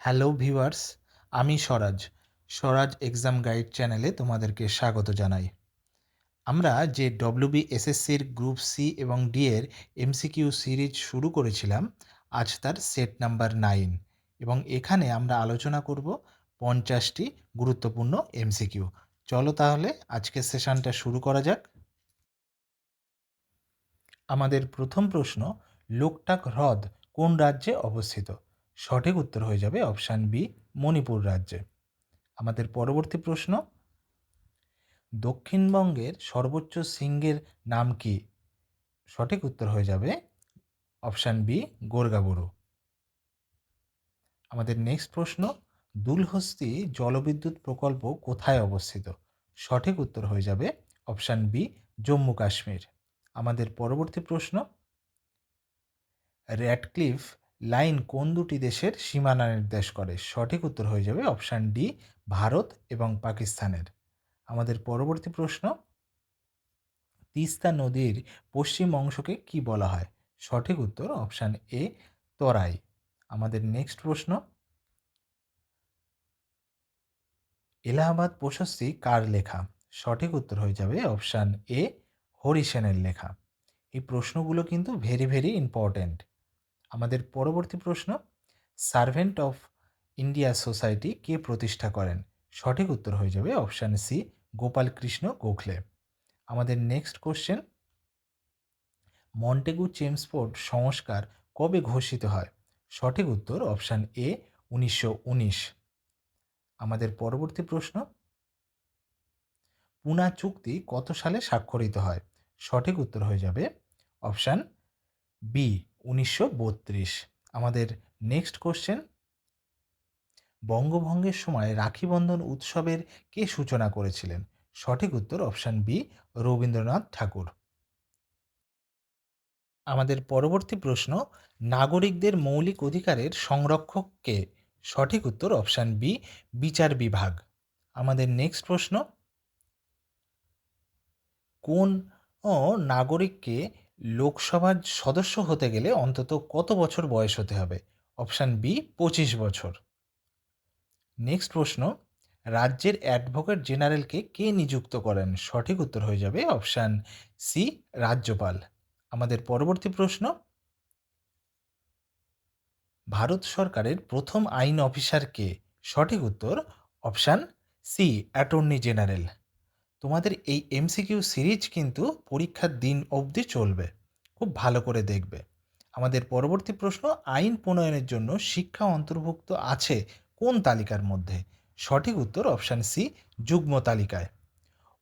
Hello viewers, আমি স্বরাজ exam guide চ্যানেলে তোমাদেরকে স্বাগত জানাই। আমরা যে ডব্লিউবিএসএসসির গ্রুপ সি এবং ডি এর এমসিকিউ সিরিজ শুরু করেছিলাম, আজ তার সেট নাম্বার 9 এবং এখানে আমরা আলোচনা করব 50টি গুরুত্বপূর্ণ এমসিকিউ। চলো তাহলে আজকের সেশনটা শুরু করা যাক। আমাদের প্রথম প্রশ্ন, লোকটাক হ্রদ কোন রাজ্যে অবস্থিত? সঠিক উত্তর হয়ে যাবে অপশান বি, মণিপুর রাজ্যে। আমাদের পরবর্তী প্রশ্ন, দক্ষিণবঙ্গের সর্বোচ্চ শৃঙ্গের নাম কি? সঠিক উত্তর হয়ে যাবে অপশান বি, গোর্গাবুরু। আমাদের নেক্সট প্রশ্ন, দুলহস্তি জলবিদ্যুৎ প্রকল্প কোথায় অবস্থিত? সঠিক উত্তর হয়ে যাবে অপশান বি, জম্মু কাশ্মীর। আমাদের পরবর্তী প্রশ্ন, র্যাডক্লিফ লাইন কোন দুটি দেশের সীমানা নির্দেশ করে? সঠিক উত্তর হয়ে যাবে অপশান ডি, ভারত এবং পাকিস্তানের। আমাদের পরবর্তী প্রশ্ন, তিস্তা নদীর পশ্চিম অংশকে কি বলা হয়? সঠিক উত্তর অপশান এ, তরাই। আমাদের নেক্সট প্রশ্ন, এলাহাবাদ প্রশস্তি কার লেখা? সঠিক উত্তর হয়ে যাবে অপশান এ, হরি সেনের লেখা। এই প্রশ্নগুলো কিন্তু ভেরি ভেরি ইম্পর্ট্যান্ট। আমাদের পরবর্তী প্রশ্ন, সার্ভেন্ট অফ ইন্ডিয়া সোসাইটি কে প্রতিষ্ঠা করেন? সঠিক উত্তর হয়ে যাবে অপশান সি, গোপাল কৃষ্ণ গোখলে। আমাদের নেক্সট কোশ্চেন, মন্টেগু চেমসফোর্ড সংস্কার কবে ঘোষিত হয়? সঠিক উত্তর অপশান এ, 1919। আমাদের পরবর্তী প্রশ্ন, পুনা চুক্তি কত সালে স্বাক্ষরিত হয়? সঠিক উত্তর হয়ে যাবে অপশান বি, 1932। আমাদের নেক্সট কোশ্চেন, বঙ্গভঙ্গের সময় রাখি বন্ধন উৎসবের কে সূচনা করেছিলেন? সঠিক উত্তর অপশান বি, রবীন্দ্রনাথ ঠাকুর। আমাদের পরবর্তী প্রশ্ন, নাগরিকদের মৌলিক অধিকারের সংরক্ষক কে? সঠিক উত্তর অপশান বি, বিচার বিভাগ। আমাদের নেক্সট প্রশ্ন, কোন নাগরিককে লোকসভার সদস্য হতে গেলে অন্তত কত বছর বয়স হতে হবে? অপশান বি, 25 বছর। নেক্সট প্রশ্ন, রাজ্যের অ্যাডভোকেট জেনারেলকে কে নিযুক্ত করেন? সঠিক উত্তর হয়ে যাবে অপশান সি, রাজ্যপাল। আমাদের পরবর্তী প্রশ্ন, ভারত সরকারের প্রথম আইন অফিসার কে? সঠিক উত্তর অপশান সি, অ্যাটর্নি জেনারেল। তোমাদের এই এমসিকিউ সিরিজ কিন্তু পরীক্ষার দিন অবধি চলবে, খুব ভালো করে দেখবে। আমাদের পরবর্তী প্রশ্ন, আইন প্রণয়নের জন্য শিক্ষা অন্তর্ভুক্ত আছে কোন তালিকার মধ্যে? সঠিক উত্তর অপশান সি, যুগ্ম তালিকায়।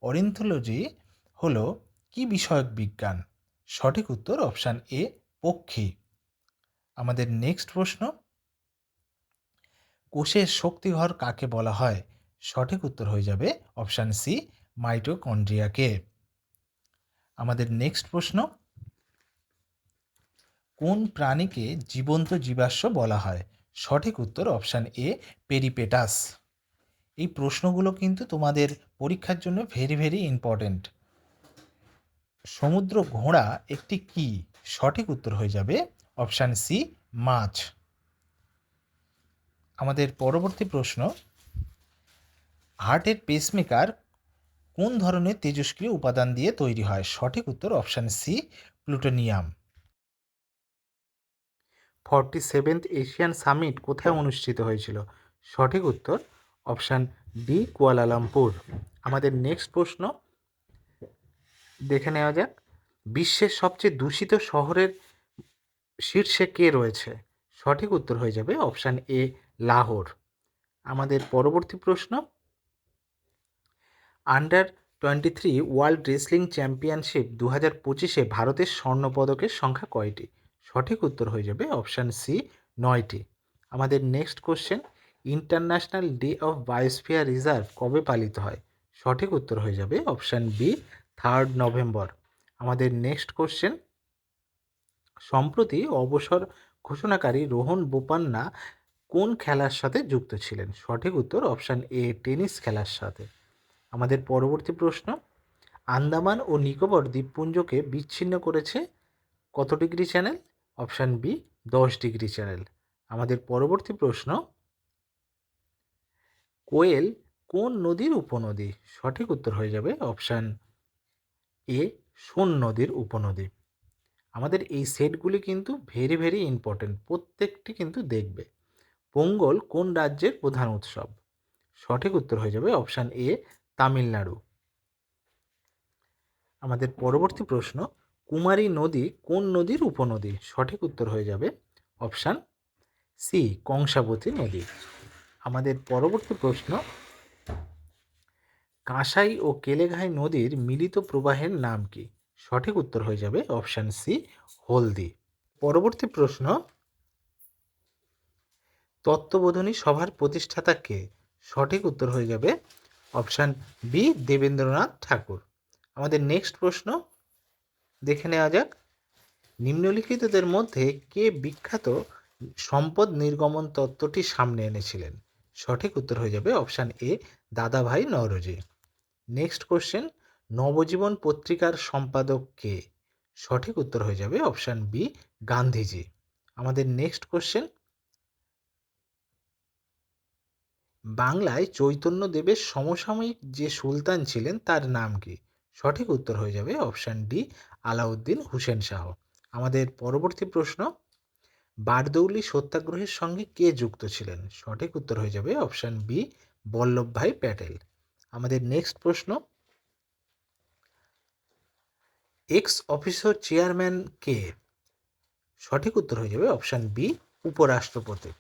অরিনথোলজি হলো কি বিষয়ক বিজ্ঞান? সঠিক উত্তর অপশান এ, পক্ষী। আমাদের নেক্সট প্রশ্ন, কোষের শক্তিঘর কাকে বলা হয়? সঠিক উত্তর হয়ে যাবে অপশান সি, মাইটোকন্ড্রিয়াকে। আমাদের নেক্সট প্রশ্ন, কোন প্রাণীকে জীবন্ত জীবাশ্ম বলা হয়? সঠিক উত্তর অপশান এ, পেরিপেটাস। এই প্রশ্নগুলো কিন্তু তোমাদের পরীক্ষার জন্য ভেরি ভেরি ইম্পর্ট্যান্ট। সমুদ্র ঘোড়া একটি কি? সঠিক উত্তর হয়ে যাবে অপশান সি, মাছ। আমাদের পরবর্তী প্রশ্ন, হার্টের পেসমেকার কোন ধরনের তেজস্ক্রিয় উপাদান দিয়ে তৈরি হয়? সঠিক উত্তর option C, plutonium. 47th Asian summit কোথায় অনুষ্ঠিত হয়েছিল? সঠিক উত্তর অপশান ডি, কুয়ালালামপুর। আমাদের নেক্সট প্রশ্ন দেখে নেওয়া যাক, বিশ্বের সবচেয়ে দূষিত শহরের শীর্ষে কে রয়েছে? সঠিক উত্তর হয়ে যাবে অপশান এ, লাহোর। আমাদের পরবর্তী প্রশ্ন, আন্ডার-23 ওয়ার্ল্ড রেসলিং চ্যাম্পিয়নশিপ 2025-এ ভারতের স্বর্ণপদকের সংখ্যা কয়টি? সঠিক উত্তর হয়ে যাবে অপশান সি, 9টি। আমাদের next question, international day of biosphere reserve কবে পালিত হয়? সঠিক উত্তর হয়ে যাবে অপশান বি, 3 নভেম্বর। আমাদের নেক্সট কোশ্চেন, সম্প্রতি অবসর ঘোষণাকারী রোহন বোপান্না কোন খেলার সাথে যুক্ত ছিলেন? সঠিক উত্তর অপশান এ, টেনিস খেলার সাথে। আমাদের পরবর্তী প্রশ্ন, আন্দামান ও নিকোবর দ্বীপপুঞ্জকে বিচ্ছিন্ন করেছে কত degree channel? Option B, 10 degree channel. আমাদের পরবর্তী প্রশ্ন, কোয়েল কোন নদীর উপনদী? সঠিক উত্তর হয়ে যাবে অপশান এ, সোন নদীর উপনদী। আমাদের এই সেটগুলি কিন্তু ভেরি ভেরি ইম্পর্টেন্ট, প্রত্যেকটি কিন্তু দেখবে। পোঙ্গল কোন রাজ্যের প্রধান উৎসব? সঠিক উত্তর হয়ে যাবে অপশান এ, তামিলনাড়ু। আমাদের পরবর্তী প্রশ্ন, কুমারী নদী কোন নদীর উপনদী? সঠিক উত্তর হয়ে যাবে অপশান সি, কংসাবতী নদী। আমাদের পরবর্তী প্রশ্ন, কাঁসাই ও কেলেঘাই নদীর মিলিত প্রবাহের নাম কি? সঠিক উত্তর হয়ে যাবে অপশান সি, হলদি। পরবর্তী প্রশ্ন, তত্ত্ববোধিনী সভার প্রতিষ্ঠাতা কে? সঠিক উত্তর হয়ে যাবে অপশান বি, দেবেন্দ্রনাথ ঠাকুর। আমাদের নেক্সট প্রশ্ন দেখে নেওয়া যাক, নিম্নলিখিতদের মধ্যে কে বিখ্যাত সম্পদ নির্গমন তত্ত্বটি সামনে এনেছিলেন? সঠিক উত্তর হয়ে যাবে অপশান এ, দাদাভাই নওরোজি। নেক্সট কোশ্চেন, নবজীবন পত্রিকার সম্পাদক কে? সঠিক উত্তর হয়ে যাবে অপশান বি, গান্ধীজি। আমাদের নেক্সট কোশ্চেন, বাংলায় চৈতন্যদেবের সমসাময়িক যে সুলতান ছিলেন তার নাম কি? সঠিক উত্তর হয়ে যাবে অপশান ডি, আলাউদ্দিন হুসেন শাহ। আমাদের পরবর্তী প্রশ্ন, বারদৌলি সত্যাগ্রহের সঙ্গে কে যুক্ত ছিলেন? সঠিক উত্তর হয়ে যাবে অপশান বি, বল্লভভাই প্যাটেল। আমাদের নেক্সট প্রশ্ন, এক্স অফিসর চেয়ারম্যান কে? সঠিক উত্তর হয়ে যাবে অপশান বি, উপরাষ্ট্রপতি।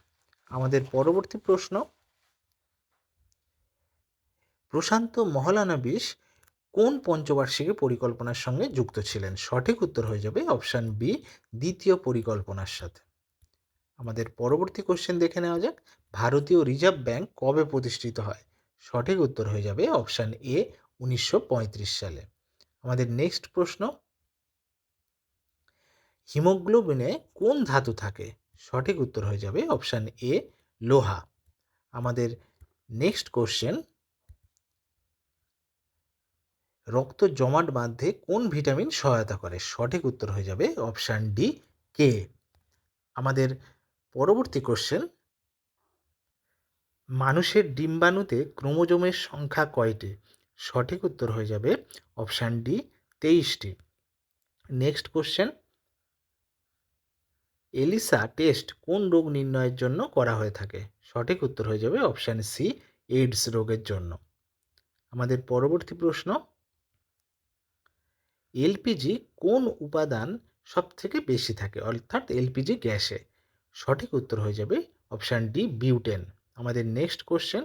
আমাদের পরবর্তী প্রশ্ন, প্রশান্ত মহলানবিশ কোন পঞ্চবার্ষিকী পরিকল্পনার সঙ্গে যুক্ত ছিলেন? সঠিক উত্তর হয়ে যাবে অপশান বি, দ্বিতীয় পরিকল্পনার সাথে। আমাদের পরবর্তী কোশ্চেন দেখে নেওয়া যাক, ভারতীয় রিজার্ভ ব্যাংক কবে প্রতিষ্ঠিত হয়? সঠিক উত্তর হয়ে যাবে অপশান এ, 1935 সালে। আমাদের নেক্সট প্রশ্ন, হিমোগ্লোবিনে কোন ধাতু থাকে? সঠিক উত্তর হয়ে যাবে অপশান এ, লোহা। আমাদের নেক্সট কোশ্চেন, রক্ত জমাট বাঁধতে কোন ভিটামিন সহায়তা করে? সঠিক উত্তর হয়ে যাবে অপশান ডি, কে। আমাদের পরবর্তী কোশ্চেন, মানুষের ডিম্বাণুতে ক্রোমোজোমের সংখ্যা কয়টি? সঠিক উত্তর হয়ে যাবে অপশান ডি, 23টি। নেক্সট কোশ্চেন, এলিসা টেস্ট কোন রোগ নির্ণয়ের জন্য করা হয়ে থাকে? সঠিক উত্তর হয়ে যাবে অপশান সি, এইডস রোগের জন্য। আমাদের পরবর্তী প্রশ্ন, এলপিজি কোন উপাদান সব থেকে বেশি থাকে অর্থাৎ এলপিজি গ্যাসে? সঠিক উত্তর হয়ে যাবে অপশান ডি, বিউটেন। আমাদের নেক্সট কোশ্চেন,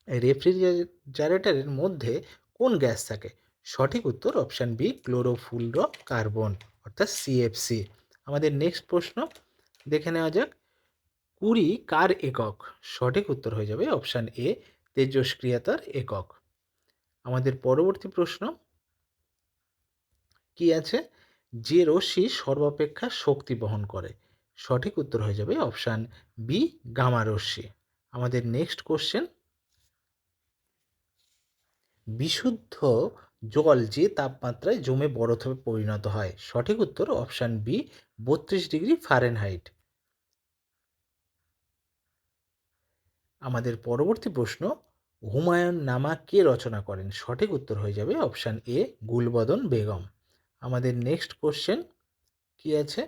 রেফ্রিজারেটরের মধ্যে কোন গ্যাস থাকে? সঠিক উত্তর অপশান বি, ক্লোরোফ্লুরো কার্বন অর্থাৎ সিএফসি। আমাদের নেক্সট প্রশ্ন দেখে নেওয়া যাক, কুড়ি কার একক? সঠিক উত্তর হয়ে যাবে অপশান এ, তেজস্ক্রিয়তার একক। আমাদের পরবর্তী প্রশ্ন কি আছে, যে রশ্মি সর্বাপেক্ষা শক্তি বহন করে? সঠিক উত্তর হয়ে যাবে অপশান বি, গামা রশ্মি। আমাদের নেক্সট কোশ্চেন, বিশুদ্ধ জল যে তাপমাত্রায় জমে বরফে পরিণত হয়? সঠিক উত্তর অপশান বি, 32 ডিগ্রি ফারেনহাইট। আমাদের পরবর্তী প্রশ্ন, হুমায়ুন নামা কে রচনা করেন? সঠিক উত্তর হয়ে যাবে অপশান এ, গুলবদন বেগম। আমাদের নেক্সট কোশ্চেন কি আছে,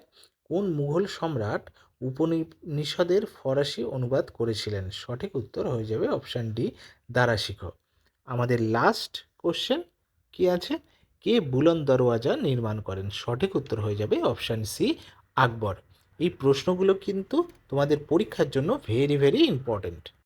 কোন মুঘল সম্রাট উপনিষদের ফরাসি অনুবাদ করেছিলেন? সঠিক উত্তর হয়ে যাবে অপশান ডি, দারা শিখো। আমাদের লাস্ট কোশ্চেন কি আছে, কে বুলন্দ দরওয়াজা নির্মাণ করেন? সঠিক উত্তর হয়ে যাবে অপশান সি, আকবর। এই প্রশ্নগুলো কিন্তু তোমাদের পরীক্ষার জন্য ভেরি ভেরি ইম্পর্টেন্ট।